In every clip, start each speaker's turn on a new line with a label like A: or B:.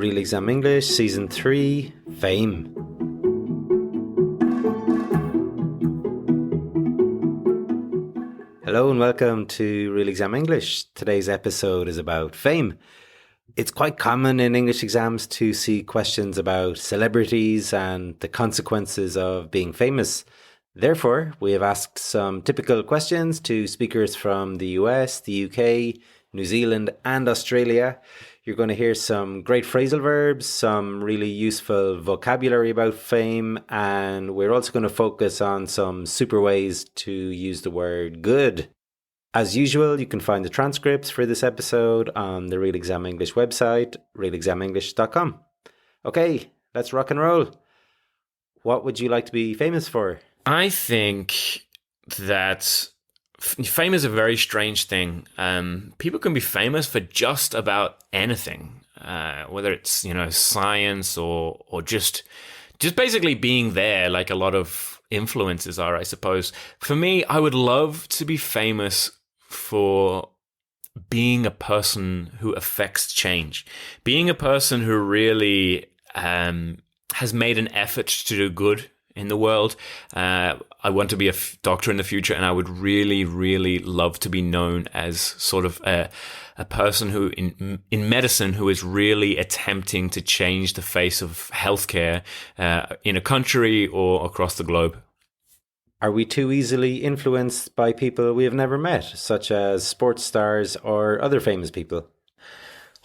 A: Real Exam English, Season 3, Fame. Hello and welcome to Real Exam English. Today's episode is about fame. It's quite common in English exams to see questions about celebrities and the consequences of being famous. Therefore, we have asked some typical questions to speakers from the US, the UK, New Zealand and Australia. You're going to hear some great phrasal verbs, some really useful vocabulary about fame, and we're also going to focus on some super ways to use the word good. As usual, you can find the transcripts for this episode on the Real Exam English website, realexamenglish.com. Okay, let's rock and roll. What would you like to be famous for?
B: I think that fame is a very strange thing. People can be famous for just about anything, whether it's science or just basically being there, like a lot of influencers are, I suppose. For me, I would love to be famous for being a person who affects change, being a person who really has made an effort to do good in the world. I want to be a doctor in the future, and I would really, really love to be known as sort of a person who in medicine who is really attempting to change the face of healthcare in a country or across the globe.
A: Are we too easily influenced by people we have never met, such as sports stars or other famous people?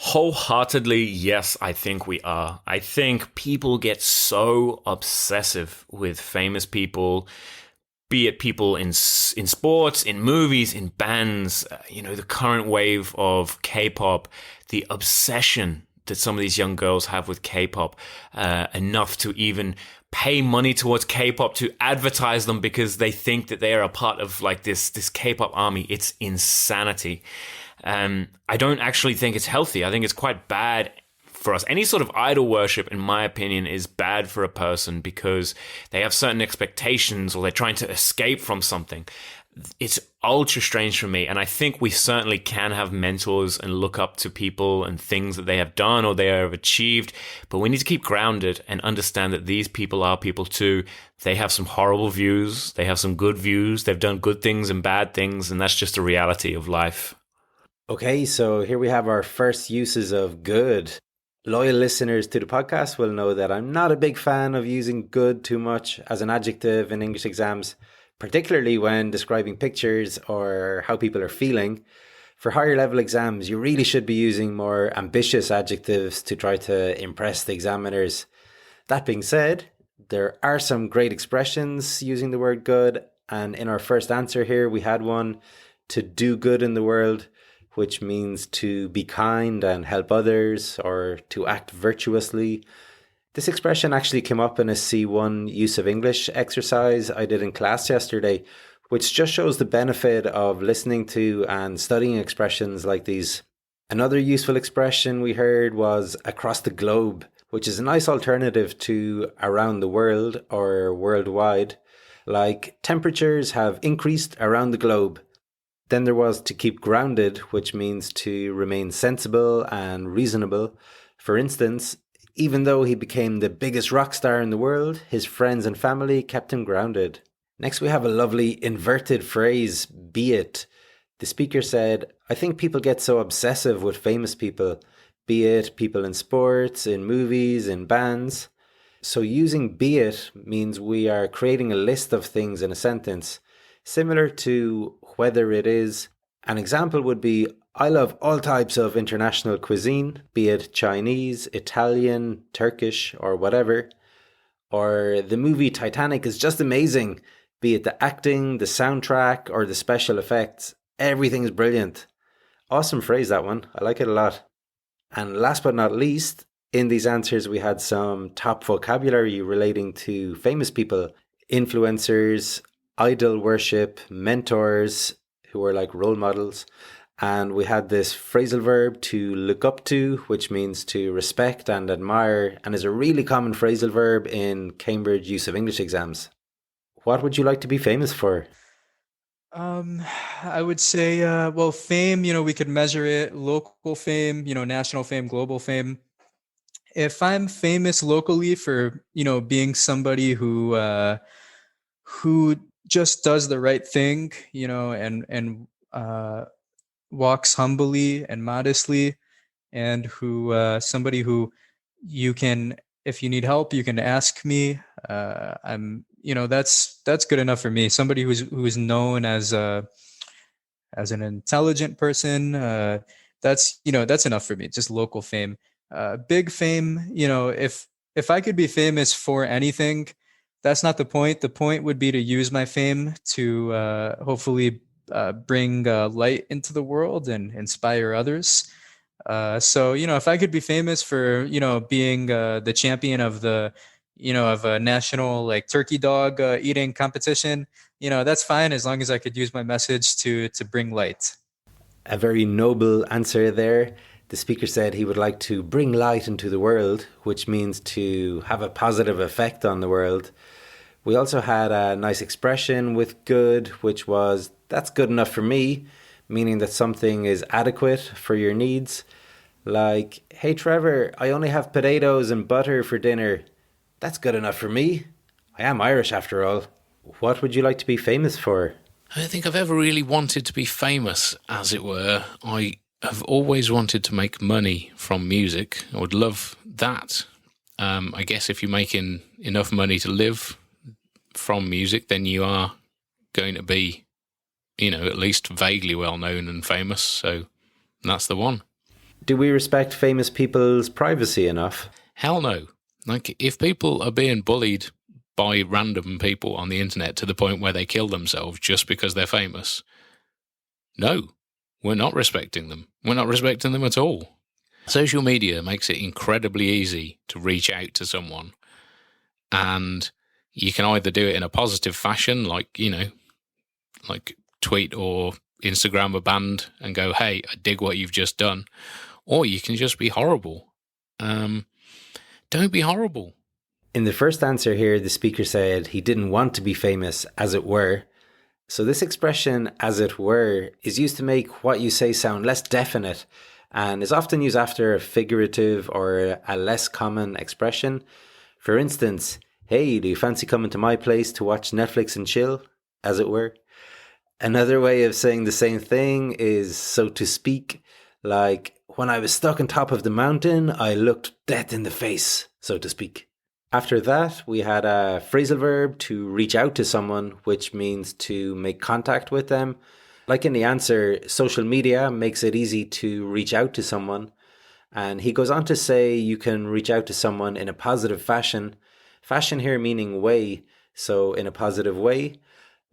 B: Wholeheartedly, yes, I think we are. I think people get so obsessive with famous people, be it people in sports, in movies, in bands, the current wave of K-pop, the obsession that some of these young girls have with K-pop, enough to even pay money towards K-pop to advertise them because they think that they are a part of like this K-pop army. It's insanity. I don't actually think it's healthy. I think it's quite bad for us. Any sort of idol worship, in my opinion, is bad for a person because they have certain expectations or they're trying to escape from something. It's ultra strange for me. And I think we certainly can have mentors and look up to people and things that they have done or they have achieved. But we need to keep grounded and understand that these people are people too. They have some horrible views. They have some good views. They've done good things and bad things. And that's just the reality of life.
A: Okay, so here we have our first uses of good. Loyal listeners to the podcast will know that I'm not a big fan of using good too much as an adjective in English exams, particularly when describing pictures or how people are feeling. For higher level exams, you really should be using more ambitious adjectives to try to impress the examiners. That being said, there are some great expressions using the word good, and in our first answer here, we had one, to do good in the world, which means to be kind and help others or to act virtuously. This expression actually came up in a C1 use of English exercise I did in class yesterday, which just shows the benefit of listening to and studying expressions like these. Another useful expression we heard was across the globe, which is a nice alternative to around the world or worldwide, like temperatures have increased around the globe. Then there was to keep grounded, which means to remain sensible and reasonable. For instance, even though he became the biggest rock star in the world, his friends and family kept him grounded. Next, we have a lovely inverted phrase, be it. The speaker said, I think people get so obsessive with famous people, be it people in sports, in movies, in bands. So using be it means we are creating a list of things in a sentence, similar to whether it is. An example would be, I love all types of international cuisine, be it Chinese, Italian, Turkish, or whatever. Or the movie Titanic is just amazing, be it the acting, the soundtrack, or the special effects. Everything is brilliant. Awesome phrase, that one. I like it a lot. And last but not least, in these answers we had some top vocabulary relating to famous people, influencers, idol worship, mentors who are like role models. And we had this phrasal verb to look up to, which means to respect and admire, and is a really common phrasal verb in Cambridge use of English exams. What would you like to be famous for?
C: I would say, fame, we could measure it, local fame, national fame, global fame. if I'm famous locally for, being somebody who just does the right thing, and walks humbly and modestly, and who somebody who you can, if you need help, you can ask me. That's good enough for me. Somebody who's known as an intelligent person. That's enough for me. Just local fame. Big fame. If I could be famous for anything, that's not the point. The point would be to use my fame to hopefully bring light into the world and inspire others. So if I could be famous for being the champion of of a national like turkey dog eating competition, that's fine as long as I could use my message to bring light.
A: A very noble answer there. The speaker said he would like to bring light into the world, which means to have a positive effect on the world. We also had a nice expression with good, which was, that's good enough for me, meaning that something is adequate for your needs. Like, hey Trevor, I only have potatoes and butter for dinner. That's good enough for me. I am Irish after all. What would you like to be famous for?
D: I don't think I've ever really wanted to be famous, as it were. I have always wanted to make money from music. I would love that. I guess if you're making enough money to live from music, then you are going to be, at least vaguely well known and famous. So that's the one.
A: Do we respect famous people's privacy enough?
D: Hell no. Like, if people are being bullied by random people on the internet to the point where they kill themselves just because they're famous, no, we're not respecting them. We're not respecting them at all. Social media makes it incredibly easy to reach out to someone, and you can either do it in a positive fashion, like tweet or Instagram a band and go, hey, I dig what you've just done, or you can just be horrible. Don't be horrible.
A: In the first answer here, the speaker said he didn't want to be famous, as it were. So this expression, as it were, is used to make what you say sound less definite and is often used after a figurative or a less common expression. For instance, hey, do you fancy coming to my place to watch Netflix and chill, as it were? Another way of saying the same thing is so to speak, like, when I was stuck on top of the mountain, I looked death in the face, so to speak. After that, we had a phrasal verb to reach out to someone, which means to make contact with them. Like in the answer, social media makes it easy to reach out to someone. And he goes on to say you can reach out to someone in a positive fashion. Fashion here meaning way, so in a positive way.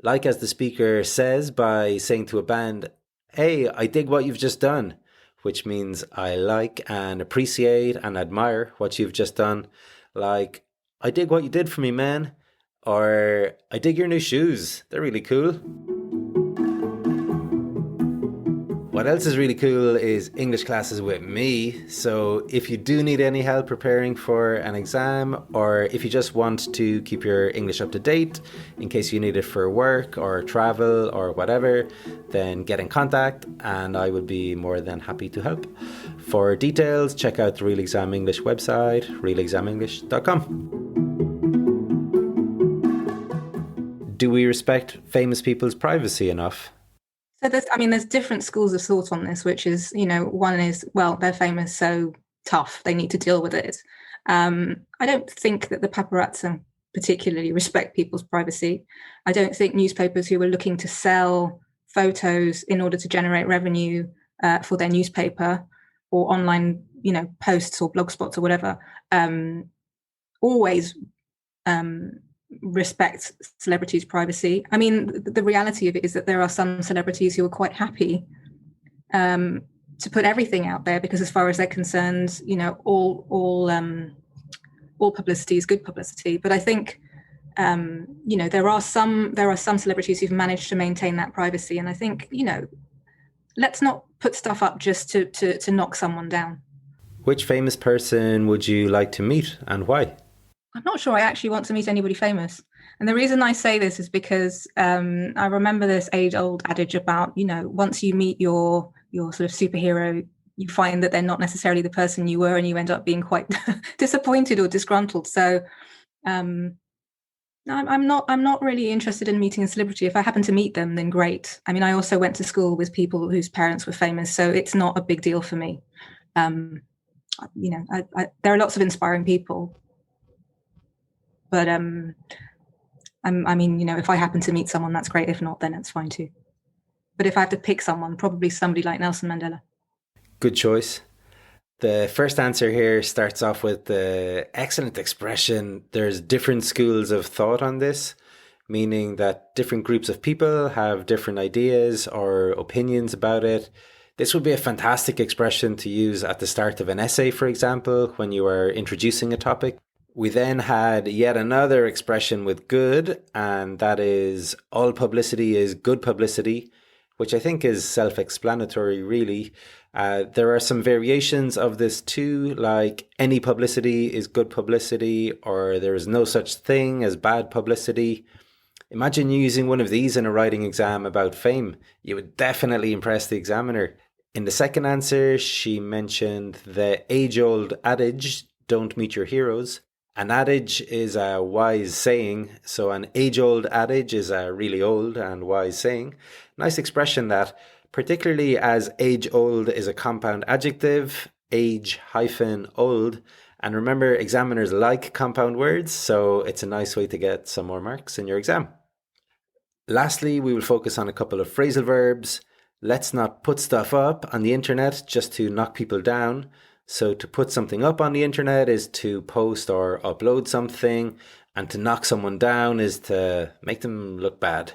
A: Like as the speaker says by saying to a band, hey, I dig what you've just done, which means I like and appreciate and admire what you've just done. Like, I dig what you did for me, man. Or, I dig your new shoes. They're really cool. What else is really cool is English classes with me. So if you do need any help preparing for an exam, or if you just want to keep your English up to date in case you need it for work or travel or whatever, then get in contact and I would be more than happy to help. For details, check out the Real Exam English website, realexamenglish.com. Do we respect famous people's privacy enough?
E: So there's different schools of thought on this, which is, one is, well, they're famous, so tough, they need to deal with it. I don't think that the paparazzi particularly respect people's privacy. I don't think newspapers who are looking to sell photos in order to generate revenue for their newspaper or online, posts or blog spots or whatever, always respect celebrities' privacy. I mean, the reality of it is that there are some celebrities who are quite happy to put everything out there because, as far as they're concerned, all publicity is good publicity. But I think there are some celebrities who've managed to maintain that privacy, and I think let's not put stuff up just to knock someone down.
A: Which famous person would you like to meet and why?
E: I'm not sure I actually want to meet anybody famous. And the reason I say this is because I remember this age-old adage about, once you meet your sort of superhero you find that they're not necessarily the person you were, and you end up being quite disappointed or disgruntled. So I'm not really interested in meeting a celebrity. If I happen to meet them, then great. I mean, I also went to school with people whose parents were famous, so it's not a big deal for me. There are lots of inspiring people, but if I happen to meet someone, that's great. If not, then it's fine too. But if I have to pick someone, probably somebody like Nelson Mandela.
A: Good choice. The first answer here starts off with the excellent expression, there's different schools of thought on this, meaning that different groups of people have different ideas or opinions about it. This would be a fantastic expression to use at the start of an essay, for example, when you are introducing a topic. We then had yet another expression with good, and that is all publicity is good publicity, which I think is self-explanatory, really. There are some variations of this too, like any publicity is good publicity, or there is no such thing as bad publicity. Imagine using one of these in a writing exam about fame. You would definitely impress the examiner. In the second answer, she mentioned the age-old adage, don't meet your heroes. An adage is a wise saying, so an age-old adage is a really old and wise saying. Nice expression that, particularly as age-old is a compound adjective, age-old. And remember, examiners like compound words, so it's a nice way to get some more marks in your exam. Lastly, we will focus on a couple of phrasal verbs. Let's not put stuff up on the internet just to knock people down. So to put something up on the internet is to post or upload something, and to knock someone down is to make them look bad.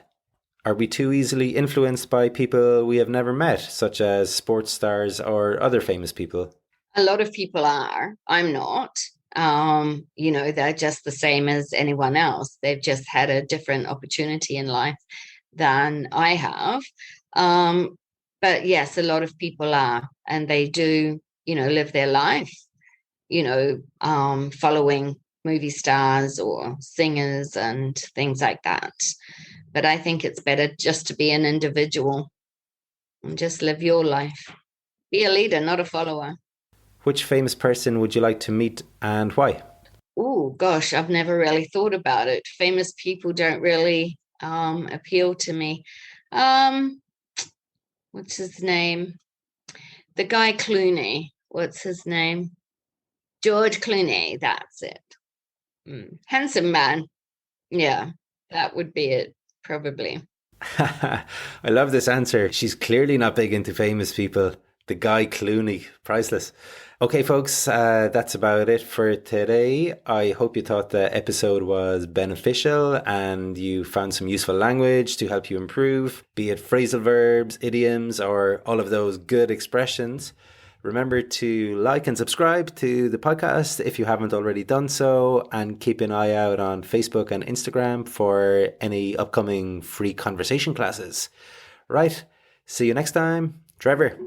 A: Are we too easily influenced by people we have never met, such as sports stars or other famous people?
F: A lot of people are. I'm not. They're just the same as anyone else. They've just had a different opportunity in life than I have. But yes, a lot of people are, and they do, live their life, following movie stars or singers and things like that. But I think it's better just to be an individual and just live your life. Be a leader, not a follower.
A: Which famous person would you like to meet and why?
F: Oh, gosh, I've never really thought about it. Famous people don't really appeal to me. What's his name? The guy Clooney. What's his name? George Clooney. That's it. Handsome man. Yeah, that would be it, probably.
A: I love this answer. She's clearly not big into famous people. The guy Clooney. Priceless. Okay, folks, that's about it for today. I hope you thought the episode was beneficial and you found some useful language to help you improve, be it phrasal verbs, idioms, or all of those good expressions. Remember to like and subscribe to the podcast if you haven't already done so, and keep an eye out on Facebook and Instagram for any upcoming free conversation classes. Right, see you next time. Trevor.